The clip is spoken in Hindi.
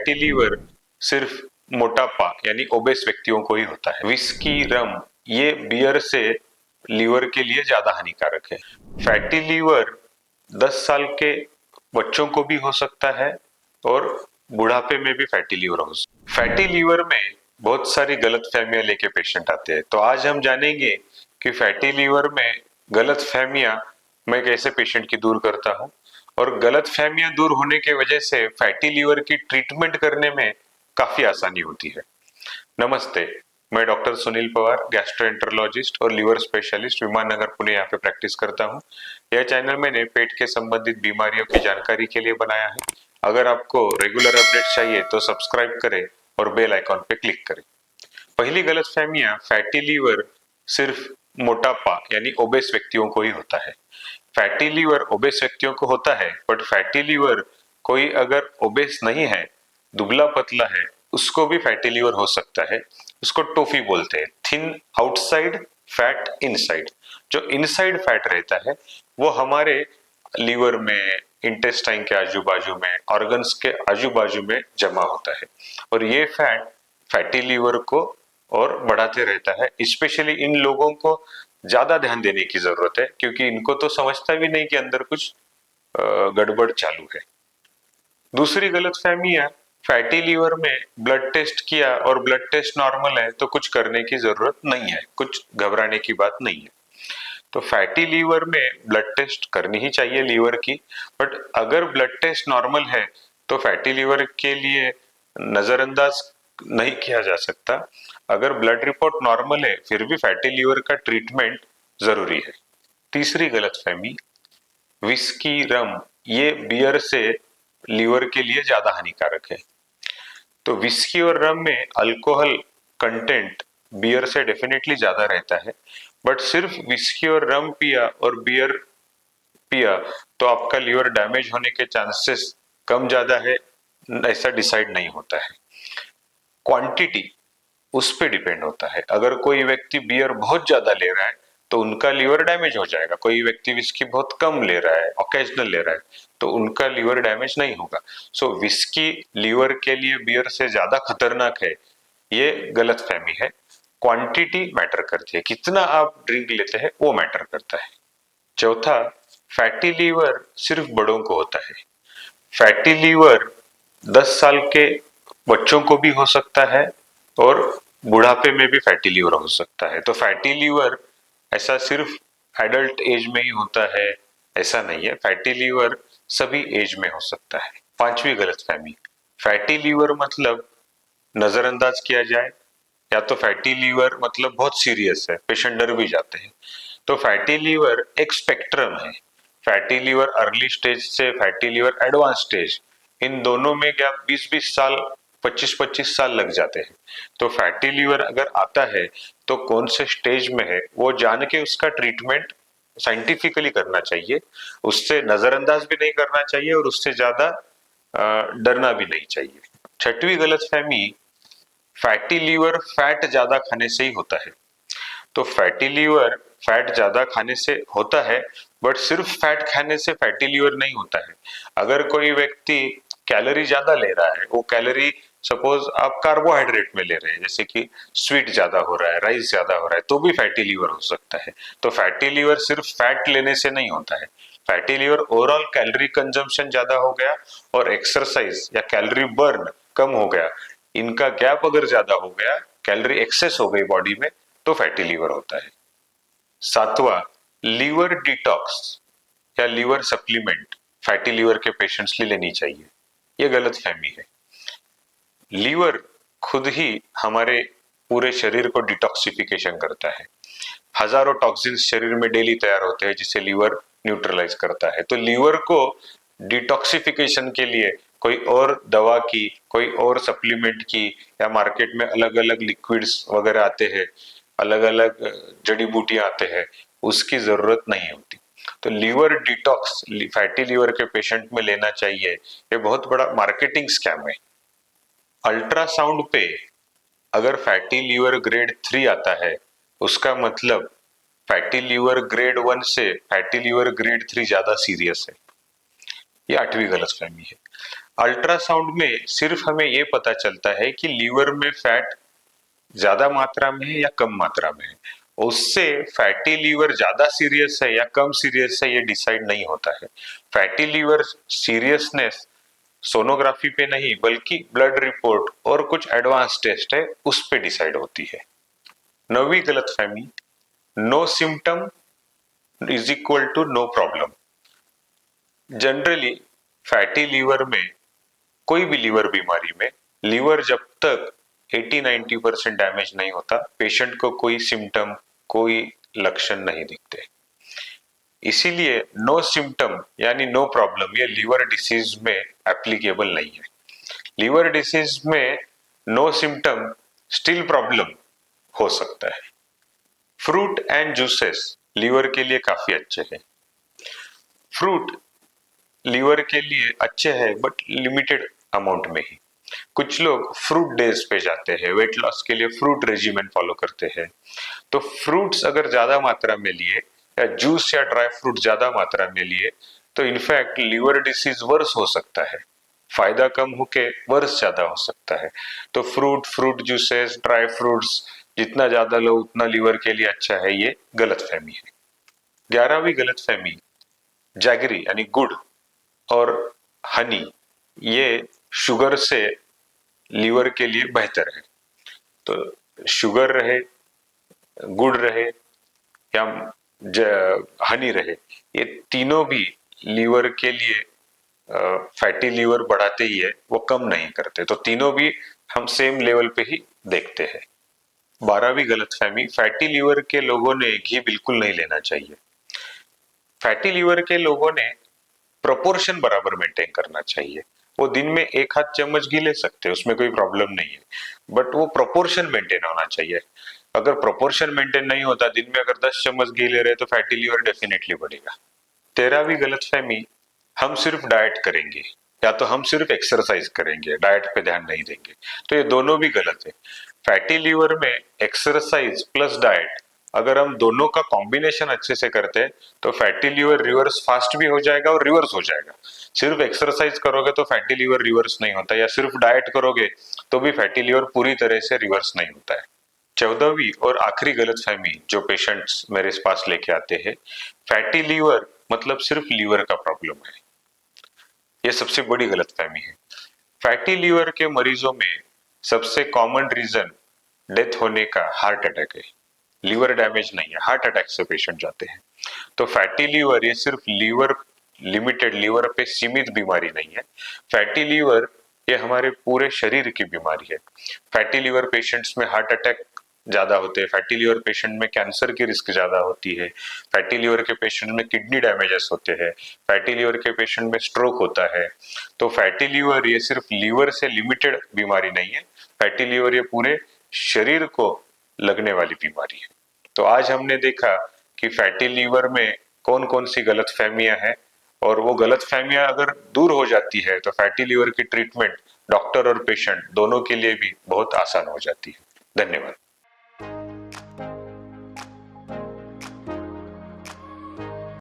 फैटी लीवर सिर्फ मोटापा यानी ओबेस व्यक्तियों को ही होता है। विस्की, रम ये बियर से लीवर के लिए ज्यादा हानिकारक है। फैटी लीवर 10 साल के बच्चों को भी हो सकता है और बुढ़ापे में भी फैटी लीवर हो सकता है। फैटी लीवर में बहुत सारी गलतफहमियां लेके पेशेंट आते हैं, तो आज हम जानेंगे कि फैटी लीवर में गलतफहमियां मैं कैसे पेशेंट की दूर करता हूं और गलतफहमियां दूर होने के वजह से फैटी लीवर की ट्रीटमेंट करने में काफी आसानी होती है। नमस्ते, मैं डॉक्टर सुनील पवार, गैस्ट्रोएंटरोलॉजिस्ट और लीवर स्पेशलिस्ट, विमान नगर पुणे यहाँ पे प्रैक्टिस करता हूँ। यह चैनल मैंने पेट के संबंधित बीमारियों की जानकारी के लिए बनाया है। अगर आपको रेगुलर अपडेट चाहिए तो सब्सक्राइब करें और बेल आइकॉन पे क्लिक करें। पहली गलतफहमियां, फैटी लीवर सिर्फ मोटापा यानी ओबेस व्यक्तियों को ही होता है। फैटी लीवर ओबेस व्यक्तियों को होता है, बट फैटी लीवर कोई अगर ओबेस नहीं है, दुबला पतला है, उसको भी फैटी लीवर हो सकता है। उसको टोफी बोलते हैं, थिन आउटसाइड फैट इनसाइड। जो इनसाइड फैट रहता है वो हमारे लीवर में, इंटेस्टाइन के आजू बाजू में, ऑर्गन्स के आजू बाजू में जमा होता है और ये फैट फैटी लीवर को और बढ़ाते रहता है। स्पेशली इन लोगों को ज्यादा ध्यान देने की जरूरत है क्योंकि इनको तो समझता भी नहीं कि अंदर कुछ गड़बड़ चालू है। दूसरी गलतफहमी है, फैटी लीवर में ब्लड टेस्ट किया और ब्लड टेस्ट नॉर्मल है तो कुछ करने की जरूरत नहीं है, कुछ घबराने की बात नहीं है। तो फैटी लीवर में ब्लड टेस्ट करनी ही चाहिए लीवर की, बट अगर ब्लड टेस्ट नॉर्मल है तो फैटी लीवर के लिए नजरअंदाज नहीं किया जा सकता। अगर ब्लड रिपोर्ट नॉर्मल है फिर भी फैटी लीवर का ट्रीटमेंट जरूरी है। तीसरी गलतफहमी, विस्की, रम ये बियर से लीवर के लिए ज्यादा हानिकारक है। तो विस्की और रम में अल्कोहल कंटेंट बियर से डेफिनेटली ज्यादा रहता है, बट सिर्फ विस्की और रम पिया और बियर पिया तो आपका लीवर डैमेज होने के चांसेस कम ज्यादा है, ऐसा डिसाइड नहीं होता है। क्वांटिटी उस पे डिपेंड होता है। अगर कोई व्यक्ति बियर बहुत ज्यादा ले रहा है तो उनका लीवर डैमेज हो जाएगा। कोई व्यक्ति विस्की बहुत कम ले रहा है, ओकेजनल ले रहा है, तो उनका लीवर डैमेज नहीं होगा। सो विस्की लीवर के लिए बियर से ज्यादा खतरनाक है, ये गलतफहमी है। क्वांटिटी मैटर करती है, कितना आप ड्रिंक लेते हैं वो मैटर करता है। चौथा, फैटी लीवर सिर्फ बड़ों को होता है। फैटी लीवर 10 साल के बच्चों को भी हो सकता है और बुढ़ापे में भी फैटी लीवर हो सकता है। तो फैटी लीवर ऐसा सिर्फ एडल्ट एज में ही होता है ऐसा नहीं है, फैटी लीवर सभी एज में हो सकता है। पांचवी गलतफहमी, फैटी लीवर मतलब नजरअंदाज किया जाए, या तो फैटी लीवर मतलब बहुत सीरियस है, पेशेंट डर भी जाते हैं। तो फैटी लीवर एक स्पेक्ट्रम है। फैटी लीवर अर्ली स्टेज से फैटी लीवर एडवांस स्टेज, इन दोनों में गैप 20-20 साल, 25-25 साल लग जाते हैं। तो फैटी लीवर अगर आता है तो कौन से स्टेज में है वो जान के उसका ट्रीटमेंट साइंटिफिकली करना चाहिए। उससे नजरअंदाज भी नहीं करना चाहिए और उससे ज्यादा डरना भी नहीं चाहिए। छठवीं गलतफहमी, फैटी लीवर फैट ज्यादा खाने से ही होता है। तो फैटी लीवर फैट ज्यादा खाने से होता है, बट सिर्फ फैट खाने से फैटी लीवर नहीं होता है। अगर कोई व्यक्ति कैलोरी ज्यादा ले रहा है, वो कैलोरी सपोज आप कार्बोहाइड्रेट में ले रहे हैं, जैसे कि स्वीट ज्यादा हो रहा है, राइस ज्यादा हो रहा है, तो भी फैटी लीवर हो सकता है। तो फैटी लीवर सिर्फ फैट लेने से नहीं होता है। Fatty liver overall calorie consumption ज्यादा हो गया और एक्सरसाइज या कैलोरी बर्न कम हो गया, इनका गैप अगर ज्यादा हो गया, कैलोरी एक्सेस हो गई बॉडी में, तो फैटी लीवर होता है। सातवां, लीवर डिटॉक्स या लीवर सप्लीमेंट फैटी लीवर के पेशेंट्स लिए लेनी चाहिए, यह गलत फहमी है। लीवर खुद ही हमारे पूरे शरीर को डिटॉक्सिफिकेशन करता है। हजारों टॉक्सिन्स शरीर में डेली तैयार होते हैं जिसे लीवर न्यूट्रलाइज करता है। तो लीवर को डिटॉक्सिफिकेशन के लिए कोई और दवा की, कोई और सप्लीमेंट की, या मार्केट में अलग अलग लिक्विड्स वगैरह आते हैं, अलग अलग जड़ी बूटियां आते हैं, उसकी जरूरत नहीं होती। तो लीवर डिटॉक्स फैटी लीवर के पेशेंट में लेना चाहिए, ये बहुत बड़ा मार्केटिंग स्कैम है। अल्ट्रासाउंड पे अगर फैटी लीवर ग्रेड 3 आता है, उसका मतलब फैटी लीवर ग्रेड 1 से फैटी लीवर ग्रेड 3 ज्यादा सीरियस है। ये आठवीं गलतफहमी है। अल्ट्रासाउंड में सिर्फ हमें ये पता चलता है कि लीवर में फैट ज्यादा मात्रा में है या कम मात्रा में है। उससे फैटी लीवर ज्यादा सीरियस है या कम सीरियस है ये डिसाइड नहीं होता है। फैटी लीवर सीरियसनेस सोनोग्राफी पे नहीं बल्कि ब्लड रिपोर्ट और कुछ एडवांस टेस्ट है उस पे डिसाइड होती है। नवी गलतफहमी, no symptom is equal to no problem. Generally fatty liver में, कोई भी लीवर बीमारी में, लीवर जब तक 80-90% डैमेज नहीं होता पेशेंट को कोई सिम्टम, कोई लक्षण नहीं दिखते। इसीलिए नो सिम्टम यानी नो प्रॉब्लम ये लीवर डिसीज में एप्लीकेबल नहीं है। लीवर डिसीज में नो सिम्टम स्टिल प्रॉब्लम हो सकता है। फ्रूट एंड जूसेस लीवर के लिए काफी अच्छे हैं। फ्रूट लीवर के लिए अच्छे हैं बट लिमिटेड अमाउंट में ही। कुछ लोग फ्रूट डेज पे जाते हैं, वेट लॉस के लिए फ्रूट रेजिमेंट फॉलो करते हैं। तो फ्रूट्स अगर ज्यादा मात्रा में लिए या जूस या ड्राई फ्रूट ज्यादा मात्रा में लिए तो इनफैक्ट लीवर डिसीज वर्स हो सकता है, फायदा कम होके वर्स ज्यादा हो सकता है। तो फ्रूट जूसेस, ड्राई फ्रूट्स जितना ज्यादा लो उतना लीवर के लिए अच्छा है, ये गलतफहमी है। 11वीं गलतफहमी, जैगरी यानी गुड़ और हनी ये शुगर से लीवर के लिए बेहतर है। तो शुगर रहे, गुड़ रहे या हनी रहे, ये तीनों भी लीवर के लिए फैटी लीवर बढ़ाते ही है, वो कम नहीं करते। तो तीनों भी हम सेम लेवल पे ही देखते हैं। 12वीं गलतफहमी, फैटी लीवर के लोगों ने घी बिल्कुल नहीं लेना चाहिए। फैटी लीवर के लोगों ने प्रोपोर्शन बराबर मेंटेन करना चाहिए। वो दिन में 1 हाथ चम्मच घी ले सकते हैं, उसमें कोई प्रॉब्लम नहीं है, बट वो प्रोपोर्शन मेंटेन होना चाहिए। अगर प्रोपोर्शन मेंटेन नहीं होता, दिन में अगर 10 चम्मच घी ले रहे तो फैटी लीवर डेफिनेटली बढ़ेगा। 13वीं गलतफहमी, हम सिर्फ डाइट करेंगे या तो हम सिर्फ एक्सरसाइज करेंगे, डाइट पे ध्यान नहीं देंगे। तो ये दोनों भी गलत है। फैटी लीवर में एक्सरसाइज प्लस डाइट, अगर हम दोनों का कॉम्बिनेशन अच्छे से करते हैं तो फैटी लीवर रिवर्स फास्ट भी हो जाएगा और रिवर्स हो जाएगा। सिर्फ एक्सरसाइज करोगे तो फैटी लीवर रिवर्स नहीं होता, या सिर्फ डाइट करोगे तो भी फैटी लीवर पूरी तरह से रिवर्स नहीं होता है। 14वीं और आखिरी गलतफहमी जो पेशेंट्स मेरे पास लेके आते हैं, फैटी लीवर मतलब सिर्फ लीवर का प्रॉब्लम है। ये सबसे बड़ी गलतफहमी है। फैटी लीवर के मरीजों में सबसे कॉमन रीजन डेथ होने का हार्ट अटैक है। लीवर डैमेज नहीं है, हार्ट अटैक से पेशेंट जाते हैं। तो फैटी लीवर ये सिर्फ लीवर लिमिटेड, लीवर पे सीमित बीमारी नहीं है। फैटी लीवर ये हमारे पूरे शरीर की बीमारी है। फैटी लीवर पेशेंट्स में हार्ट अटैक ज्यादा होते हैं, फैटी लीवर पेशेंट में कैंसर की रिस्क ज्यादा होती है, फैटी लीवर के पेशेंट में किडनी डैमेजेस होते हैं, फैटी लीवर के पेशेंट में स्ट्रोक होता है। तो फैटी लीवर ये सिर्फ लीवर से लिमिटेड बीमारी नहीं है, फैटी लीवर ये पूरे शरीर को लगने वाली बीमारी है। तो आज हमने देखा कि फैटी लीवर में कौन कौन सी गलतफहमियां हैं, और वो गलतफहमियां अगर दूर हो जाती है तो फैटी लीवर की ट्रीटमेंट डॉक्टर और पेशेंट दोनों के लिए भी बहुत आसान हो जाती है। धन्यवाद।